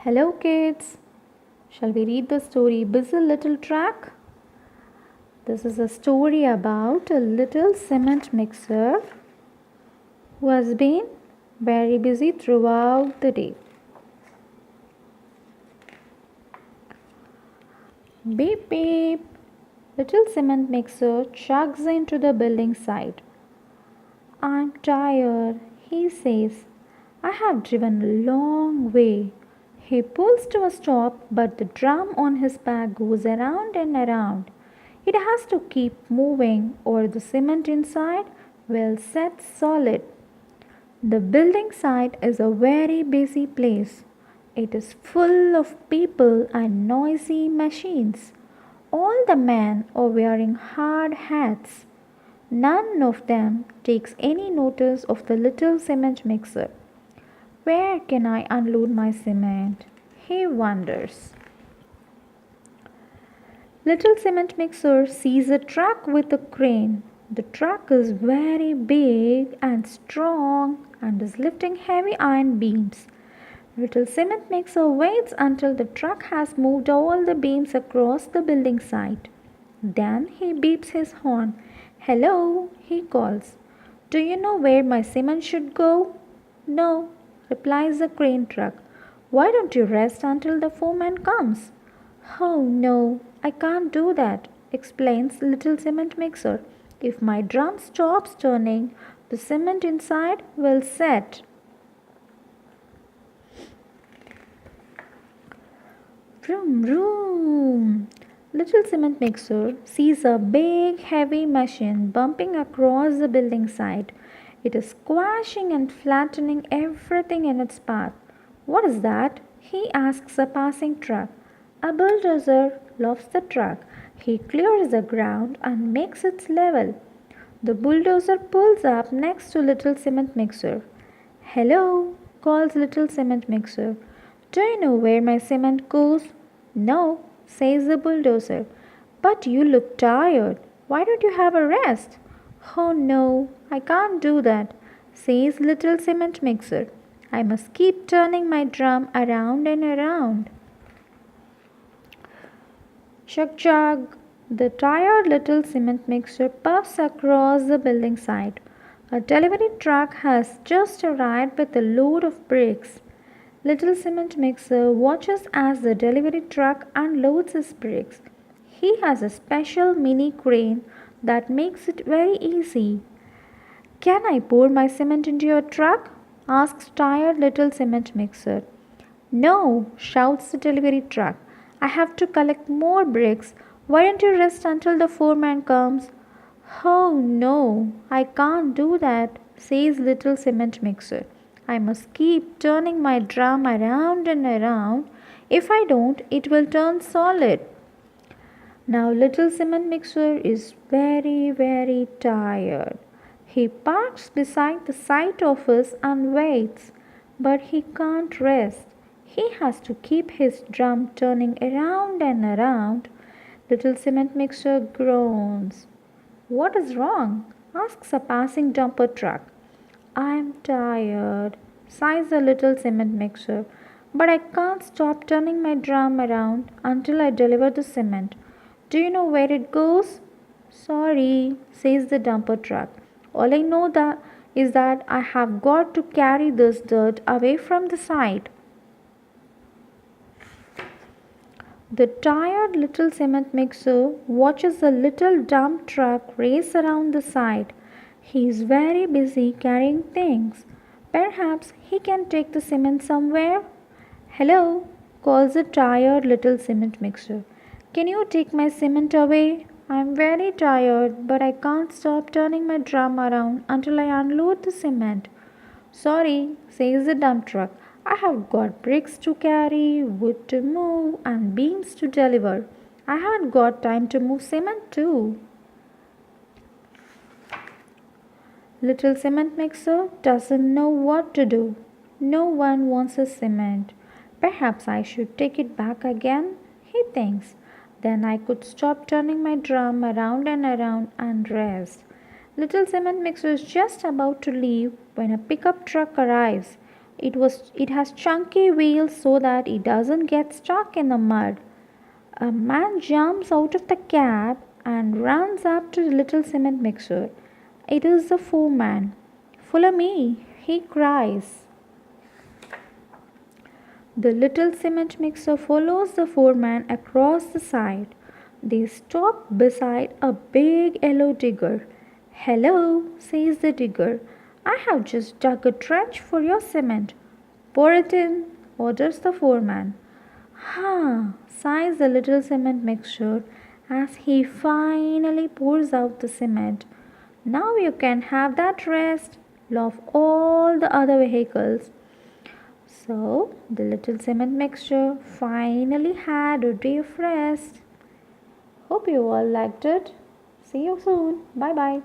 Hello, kids. Shall we read the story Busy Little Truck? This is a story about a little cement mixer who has been very busy throughout the day. Beep beep. Little cement mixer chugs into the building site. I'm tired, he says. I have driven a long way. He pulls to a stop, but the drum on his back goes around and around. It has to keep moving, or the cement inside will set solid. The building site is a very busy place. It is full of people and noisy machines. All the men are wearing hard hats. None of them takes any notice of the little cement mixer. Where can I unload my cement? He wonders. Little cement mixer sees a truck with a crane. The truck is very big and strong and is lifting heavy iron beams. Little cement mixer waits until the truck has moved all the beams across the building site. Then he beeps his horn. Hello, he calls. Do you know where my cement should go? No, replies the crane truck. Why don't you rest until the foreman comes? Oh no, I can't do that, explains little cement mixer. If my drum stops turning, the cement inside will set. Vroom, vroom. Little cement mixer sees a big heavy machine bumping across the building site. It is squashing and flattening everything in its path. What is that? He asks a passing truck. A bulldozer, laughs the truck. He clears the ground and makes it level. The bulldozer pulls up next to little cement mixer. Hello, calls little cement mixer. Do you know where my cement goes? No, says the bulldozer. But you look tired. Why don't you have a rest? Oh no, I can't do that, says little cement mixer. I must keep turning my drum around and around. Chug chug. The tired little cement mixer puffs across the building site. A delivery truck has just arrived with a load of bricks. Little cement mixer watches as the delivery truck unloads his bricks. He has a special mini crane that makes it very easy. Can I pour my cement into your truck? Asks tired little cement mixer. No, shouts the delivery truck. I have to collect more bricks. Why don't you rest until the foreman comes? Oh no, I can't do that, says little cement mixer. I must keep turning my drum around and around. If I don't, it will turn solid. Now little cement mixer is very tired. He parks beside the site office and waits, but he can't rest. He has to keep his drum turning around and around. Little cement mixer groans. What is wrong? Asks a passing dumper truck. I'm tired, sighs the little cement mixer, but I can't stop turning my drum around until I deliver the cement. Do you know where it goes? Sorry, says the dumper truck. All I know that is that I have got to carry this dirt away from the site. The tired little cement mixer watches the little dump truck race around the site. He is very busy carrying things. Perhaps he can take the cement somewhere? Hello, calls the tired little cement mixer. Can you take my cement away? I'm very tired, but I can't stop turning my drum around until I unload the cement. Sorry, says the dump truck. I have got bricks to carry, wood to move, and beams to deliver. I haven't got time to move cement too. Little cement mixer doesn't know what to do. No one wants his cement. Perhaps I should take it back again, he thinks. Then I could stop turning my drum around and rest. Little cement mixer is just about to leave when a pickup truck arrives. It has chunky wheels so that it doesn't get stuck in the mud. A man jumps out of the cab and runs up to the little cement mixer. It is the foreman. Follow me, he cries. The little cement mixer follows the foreman across the side. They stop beside a big yellow digger. Hello, says the digger. I have just dug a trench for your cement. Pour it in, orders the foreman. Ha, sighs the little cement mixture as he finally pours out the cement. Now you can have that rest, laugh all the other vehicles. So, the little cement mixture finally had a day of rest. Hope you all liked it. See you soon. Bye bye.